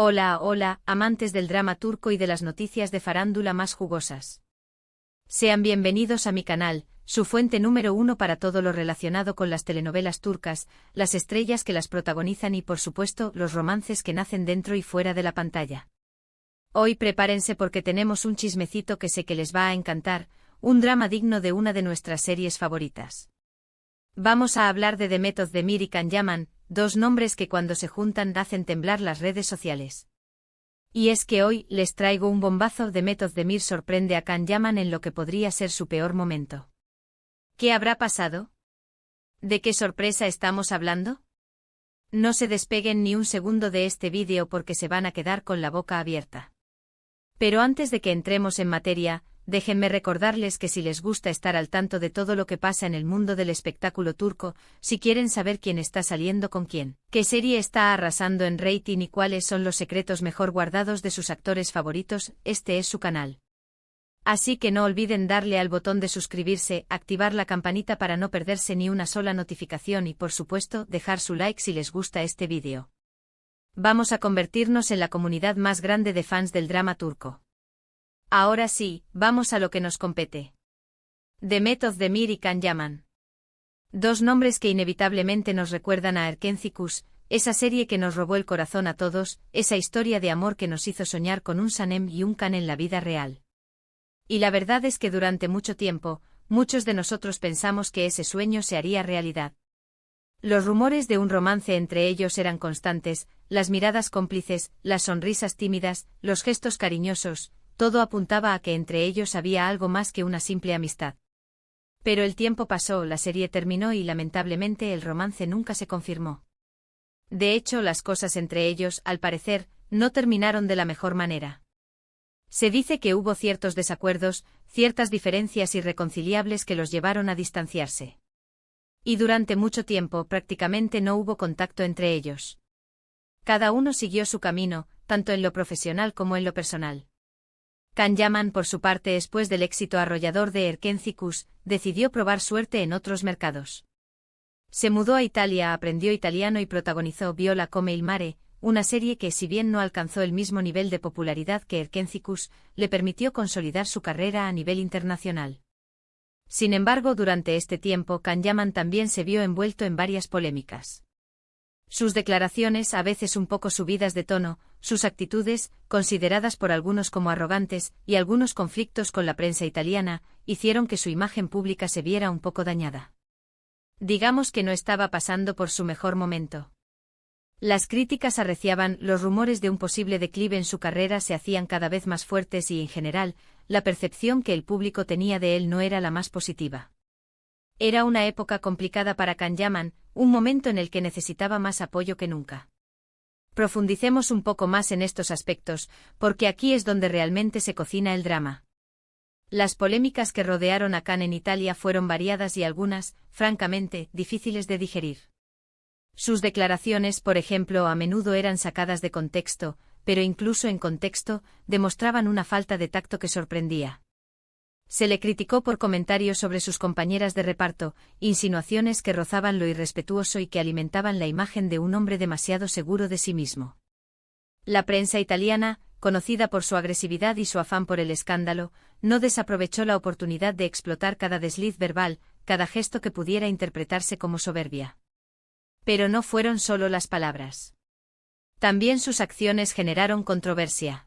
Hola, hola, amantes del drama turco y de las noticias de farándula más jugosas. Sean bienvenidos a mi canal, su fuente número uno para todo lo relacionado con las telenovelas turcas, las estrellas que las protagonizan y por supuesto los romances que nacen dentro y fuera de la pantalla. Hoy prepárense porque tenemos un chismecito que sé que les va a encantar, un drama digno de una de nuestras series favoritas. Vamos a hablar de Demet Özdemir y Can Yaman, dos nombres que cuando se juntan hacen temblar las redes sociales. Y es que hoy les traigo un bombazo. Demet Özdemir sorprende a Can Yaman en lo que podría ser su peor momento. ¿Qué habrá pasado? ¿De qué sorpresa estamos hablando? No se despeguen ni un segundo de este vídeo porque se van a quedar con la boca abierta. Pero antes de que entremos en materia, déjenme recordarles que si les gusta estar al tanto de todo lo que pasa en el mundo del espectáculo turco, si quieren saber quién está saliendo con quién, qué serie está arrasando en rating y cuáles son los secretos mejor guardados de sus actores favoritos, este es su canal. Así que no olviden darle al botón de suscribirse, activar la campanita para no perderse ni una sola notificación y por supuesto dejar su like si les gusta este vídeo. Vamos a convertirnos en la comunidad más grande de fans del drama turco. Ahora sí, vamos a lo que nos compete. Demet Özdemir y Can Yaman. Dos nombres que inevitablemente nos recuerdan a Erkenci Kuş, esa serie que nos robó el corazón a todos, esa historia de amor que nos hizo soñar con un Sanem y un Can en la vida real. Y la verdad es que durante mucho tiempo, muchos de nosotros pensamos que ese sueño se haría realidad. Los rumores de un romance entre ellos eran constantes, las miradas cómplices, las sonrisas tímidas, los gestos cariñosos, todo apuntaba a que entre ellos había algo más que una simple amistad. Pero el tiempo pasó, la serie terminó y lamentablemente el romance nunca se confirmó. De hecho, las cosas entre ellos, al parecer, no terminaron de la mejor manera. Se dice que hubo ciertos desacuerdos, ciertas diferencias irreconciliables que los llevaron a distanciarse. Y durante mucho tiempo prácticamente no hubo contacto entre ellos. Cada uno siguió su camino, tanto en lo profesional como en lo personal. Can Yaman, por su parte, después del éxito arrollador de Erkenci Kuş, decidió probar suerte en otros mercados. Se mudó a Italia, aprendió italiano y protagonizó Viola come il mare, una serie que, si bien no alcanzó el mismo nivel de popularidad que Erkenci Kuş, le permitió consolidar su carrera a nivel internacional. Sin embargo, durante este tiempo Can Yaman también se vio envuelto en varias polémicas. Sus declaraciones, a veces un poco subidas de tono, sus actitudes, consideradas por algunos como arrogantes, y algunos conflictos con la prensa italiana, hicieron que su imagen pública se viera un poco dañada. Digamos que no estaba pasando por su mejor momento. Las críticas arreciaban, los rumores de un posible declive en su carrera se hacían cada vez más fuertes y, en general, la percepción que el público tenía de él no era la más positiva. Era una época complicada para Can Yaman, un momento en el que necesitaba más apoyo que nunca. Profundicemos un poco más en estos aspectos, porque aquí es donde realmente se cocina el drama. Las polémicas que rodearon a Can en Italia fueron variadas y algunas, francamente, difíciles de digerir. Sus declaraciones, por ejemplo, a menudo eran sacadas de contexto, pero incluso en contexto, demostraban una falta de tacto que sorprendía. Se le criticó por comentarios sobre sus compañeras de reparto, insinuaciones que rozaban lo irrespetuoso y que alimentaban la imagen de un hombre demasiado seguro de sí mismo. La prensa italiana, conocida por su agresividad y su afán por el escándalo, no desaprovechó la oportunidad de explotar cada desliz verbal, cada gesto que pudiera interpretarse como soberbia. Pero no fueron solo las palabras. También sus acciones generaron controversia.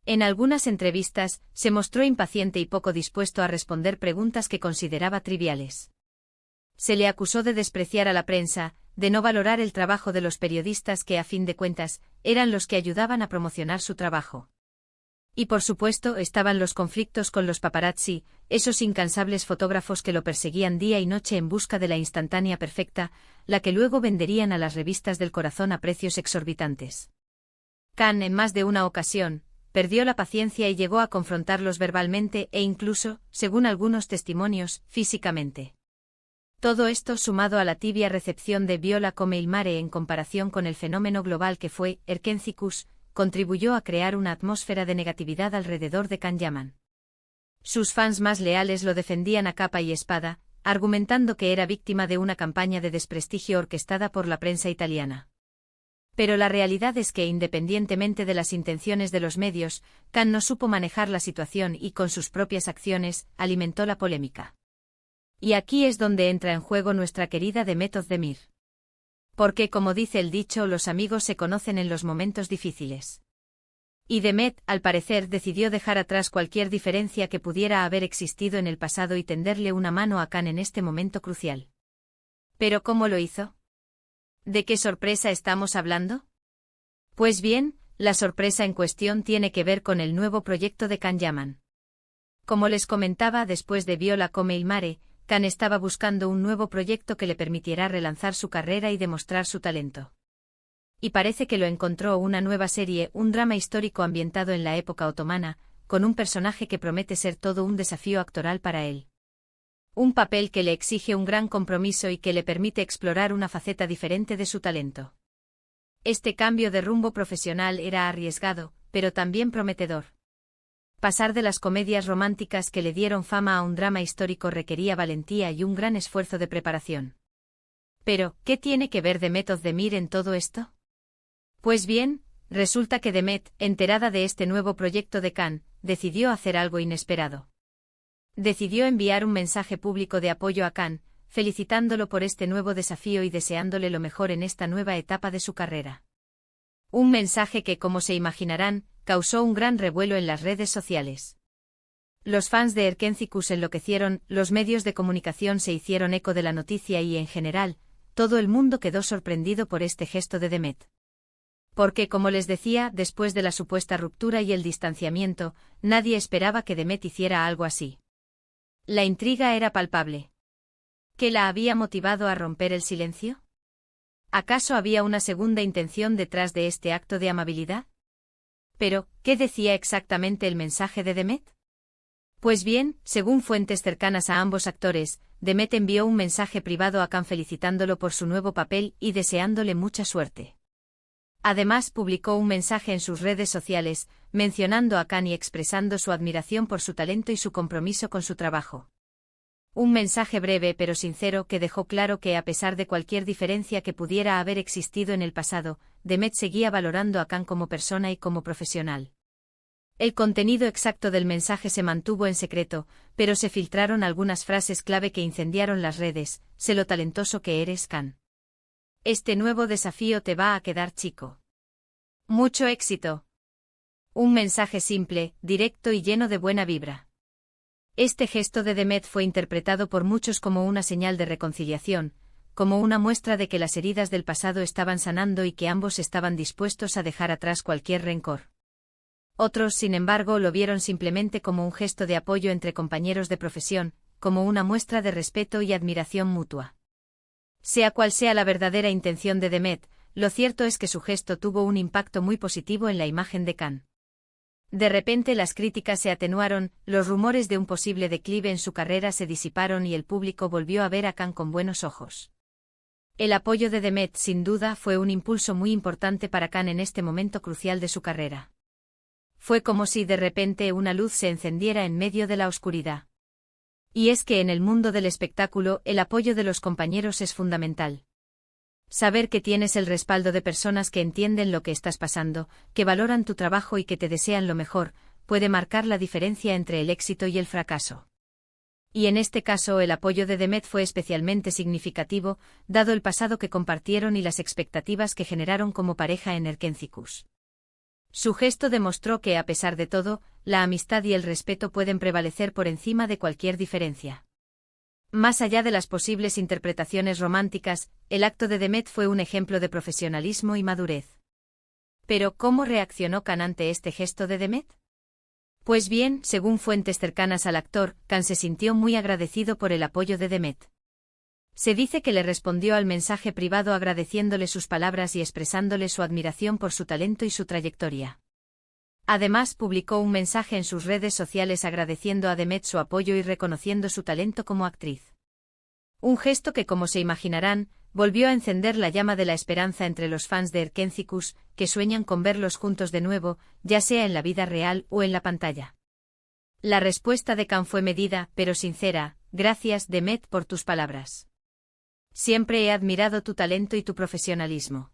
En algunas entrevistas, se mostró impaciente y poco dispuesto a responder preguntas que consideraba triviales. Se le acusó de despreciar a la prensa, de no valorar el trabajo de los periodistas que, a fin de cuentas, eran los que ayudaban a promocionar su trabajo. Y por supuesto estaban los conflictos con los paparazzi, esos incansables fotógrafos que lo perseguían día y noche en busca de la instantánea perfecta, la que luego venderían a las revistas del corazón a precios exorbitantes. Can, en más de una ocasión, perdió la paciencia y llegó a confrontarlos verbalmente e incluso, según algunos testimonios, físicamente. Todo esto sumado a la tibia recepción de Viola come il mare en comparación con el fenómeno global que fue Erkenci Kuş, contribuyó a crear una atmósfera de negatividad alrededor de Can Yaman. Sus fans más leales lo defendían a capa y espada, argumentando que era víctima de una campaña de desprestigio orquestada por la prensa italiana. Pero la realidad es que, independientemente de las intenciones de los medios, Khan no supo manejar la situación y, con sus propias acciones, alimentó la polémica. Y aquí es donde entra en juego nuestra querida Demet Özdemir. Porque, como dice el dicho, los amigos se conocen en los momentos difíciles. Y Demet, al parecer, decidió dejar atrás cualquier diferencia que pudiera haber existido en el pasado y tenderle una mano a Khan en este momento crucial. ¿Pero cómo lo hizo? ¿De qué sorpresa estamos hablando? Pues bien, la sorpresa en cuestión tiene que ver con el nuevo proyecto de Can Yaman. Como les comentaba, después de Viola come il mare, Khan estaba buscando un nuevo proyecto que le permitiera relanzar su carrera y demostrar su talento. Y parece que lo encontró: una nueva serie, un drama histórico ambientado en la época otomana, con un personaje que promete ser todo un desafío actoral para él. Un papel que le exige un gran compromiso y que le permite explorar una faceta diferente de su talento. Este cambio de rumbo profesional era arriesgado, pero también prometedor. Pasar de las comedias románticas que le dieron fama a un drama histórico requería valentía y un gran esfuerzo de preparación. Pero, ¿qué tiene que ver Demet Özdemir en todo esto? Pues bien, resulta que Demet, enterada de este nuevo proyecto de Khan, decidió hacer algo inesperado. Decidió enviar un mensaje público de apoyo a Khan, felicitándolo por este nuevo desafío y deseándole lo mejor en esta nueva etapa de su carrera. Un mensaje que, como se imaginarán, causó un gran revuelo en las redes sociales. Los fans de Erkenzicus enloquecieron, los medios de comunicación se hicieron eco de la noticia y, en general, todo el mundo quedó sorprendido por este gesto de Demet. Porque, como les decía, después de la supuesta ruptura y el distanciamiento, nadie esperaba que Demet hiciera algo así. La intriga era palpable. ¿Qué la había motivado a romper el silencio? ¿Acaso había una segunda intención detrás de este acto de amabilidad? Pero, ¿qué decía exactamente el mensaje de Demet? Pues bien, según fuentes cercanas a ambos actores, Demet envió un mensaje privado a Khan felicitándolo por su nuevo papel y deseándole mucha suerte. Además, publicó un mensaje en sus redes sociales, mencionando a Khan y expresando su admiración por su talento y su compromiso con su trabajo. Un mensaje breve pero sincero que dejó claro que, a pesar de cualquier diferencia que pudiera haber existido en el pasado, Demet seguía valorando a Khan como persona y como profesional. El contenido exacto del mensaje se mantuvo en secreto, pero se filtraron algunas frases clave que incendiaron las redes: sé lo talentoso que eres, Khan. Este nuevo desafío te va a quedar chico. Mucho éxito. Un mensaje simple, directo y lleno de buena vibra. Este gesto de Demet fue interpretado por muchos como una señal de reconciliación, como una muestra de que las heridas del pasado estaban sanando y que ambos estaban dispuestos a dejar atrás cualquier rencor. Otros, sin embargo, lo vieron simplemente como un gesto de apoyo entre compañeros de profesión, como una muestra de respeto y admiración mutua. Sea cual sea la verdadera intención de Demet, lo cierto es que su gesto tuvo un impacto muy positivo en la imagen de Khan. De repente las críticas se atenuaron, los rumores de un posible declive en su carrera se disiparon y el público volvió a ver a Khan con buenos ojos. El apoyo de Demet, sin duda, fue un impulso muy importante para Khan en este momento crucial de su carrera. Fue como si de repente una luz se encendiera en medio de la oscuridad. Y es que en el mundo del espectáculo el apoyo de los compañeros es fundamental. Saber que tienes el respaldo de personas que entienden lo que estás pasando, que valoran tu trabajo y que te desean lo mejor, puede marcar la diferencia entre el éxito y el fracaso. Y en este caso el apoyo de Demet fue especialmente significativo, dado el pasado que compartieron y las expectativas que generaron como pareja en Erkenzicus. Su gesto demostró que, a pesar de todo, la amistad y el respeto pueden prevalecer por encima de cualquier diferencia. Más allá de las posibles interpretaciones románticas, el acto de Demet fue un ejemplo de profesionalismo y madurez. Pero, ¿cómo reaccionó Khan ante este gesto de Demet? Pues bien, según fuentes cercanas al actor, Khan se sintió muy agradecido por el apoyo de Demet. Se dice que le respondió al mensaje privado agradeciéndole sus palabras y expresándole su admiración por su talento y su trayectoria. Además, publicó un mensaje en sus redes sociales agradeciendo a Demet su apoyo y reconociendo su talento como actriz. Un gesto que, como se imaginarán, volvió a encender la llama de la esperanza entre los fans de Erkenzicus, que sueñan con verlos juntos de nuevo, ya sea en la vida real o en la pantalla. La respuesta de Khan fue medida, pero sincera: gracias, Demet, por tus palabras. Siempre he admirado tu talento y tu profesionalismo.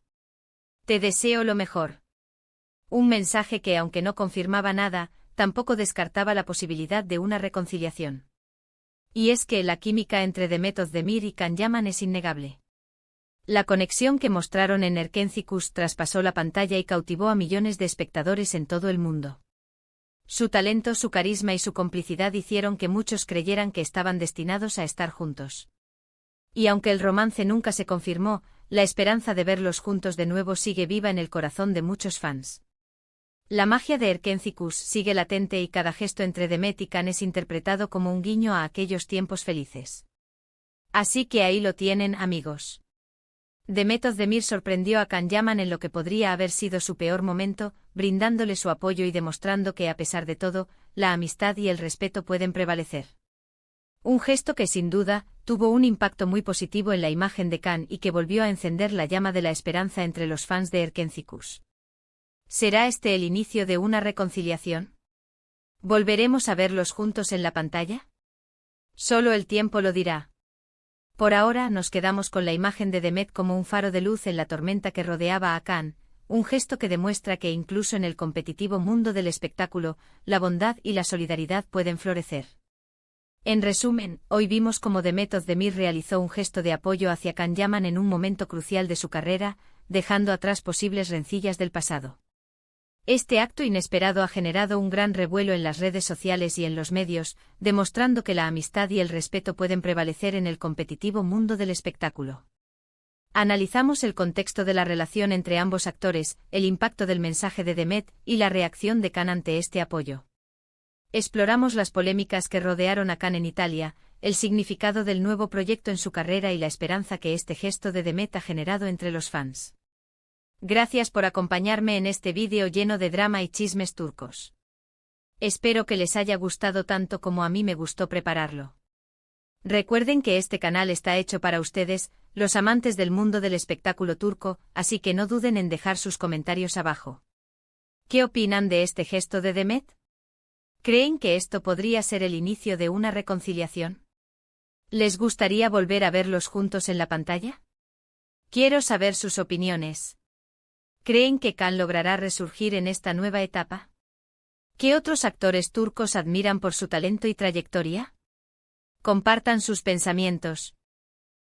Te deseo lo mejor. Un mensaje que, aunque no confirmaba nada, tampoco descartaba la posibilidad de una reconciliación. Y es que la química entre Demet Özdemir y Can Yaman es innegable. La conexión que mostraron en Erkenci Kuş traspasó la pantalla y cautivó a millones de espectadores en todo el mundo. Su talento, su carisma y su complicidad hicieron que muchos creyeran que estaban destinados a estar juntos. Y aunque el romance nunca se confirmó, la esperanza de verlos juntos de nuevo sigue viva en el corazón de muchos fans. La magia de Erkenci Kuş sigue latente y cada gesto entre Demet y Can es interpretado como un guiño a aquellos tiempos felices. Así que ahí lo tienen, amigos. Demet Özdemir sorprendió a Can Yaman en lo que podría haber sido su peor momento, brindándole su apoyo y demostrando que a pesar de todo, la amistad y el respeto pueden prevalecer. Un gesto que sin duda, tuvo un impacto muy positivo en la imagen de Can y que volvió a encender la llama de la esperanza entre los fans de Erkenci Kuş. ¿Será este el inicio de una reconciliación? ¿Volveremos a verlos juntos en la pantalla? Solo el tiempo lo dirá. Por ahora nos quedamos con la imagen de Demet como un faro de luz en la tormenta que rodeaba a Can, un gesto que demuestra que incluso en el competitivo mundo del espectáculo, la bondad y la solidaridad pueden florecer. En resumen, hoy vimos cómo Demet Özdemir realizó un gesto de apoyo hacia Can Yaman en un momento crucial de su carrera, dejando atrás posibles rencillas del pasado. Este acto inesperado ha generado un gran revuelo en las redes sociales y en los medios, demostrando que la amistad y el respeto pueden prevalecer en el competitivo mundo del espectáculo. Analizamos el contexto de la relación entre ambos actores, el impacto del mensaje de Demet y la reacción de Can ante este apoyo. Exploramos las polémicas que rodearon a Can en Italia, el significado del nuevo proyecto en su carrera y la esperanza que este gesto de Demet ha generado entre los fans. Gracias por acompañarme en este vídeo lleno de drama y chismes turcos. Espero que les haya gustado tanto como a mí me gustó prepararlo. Recuerden que este canal está hecho para ustedes, los amantes del mundo del espectáculo turco, así que no duden en dejar sus comentarios abajo. ¿Qué opinan de este gesto de Demet? ¿Creen que esto podría ser el inicio de una reconciliación? ¿Les gustaría volver a verlos juntos en la pantalla? Quiero saber sus opiniones. ¿Creen que Can logrará resurgir en esta nueva etapa? ¿Qué otros actores turcos admiran por su talento y trayectoria? Compartan sus pensamientos.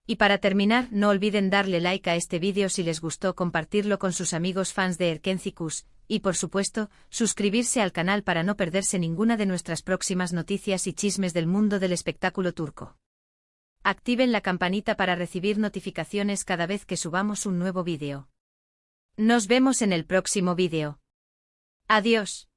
Y para terminar, no olviden darle like a este vídeo si les gustó, compartirlo con sus amigos fans de Erkenci Kuş, y por supuesto, suscribirse al canal para no perderse ninguna de nuestras próximas noticias y chismes del mundo del espectáculo turco. Activen la campanita para recibir notificaciones cada vez que subamos un nuevo vídeo. Nos vemos en el próximo vídeo. Adiós.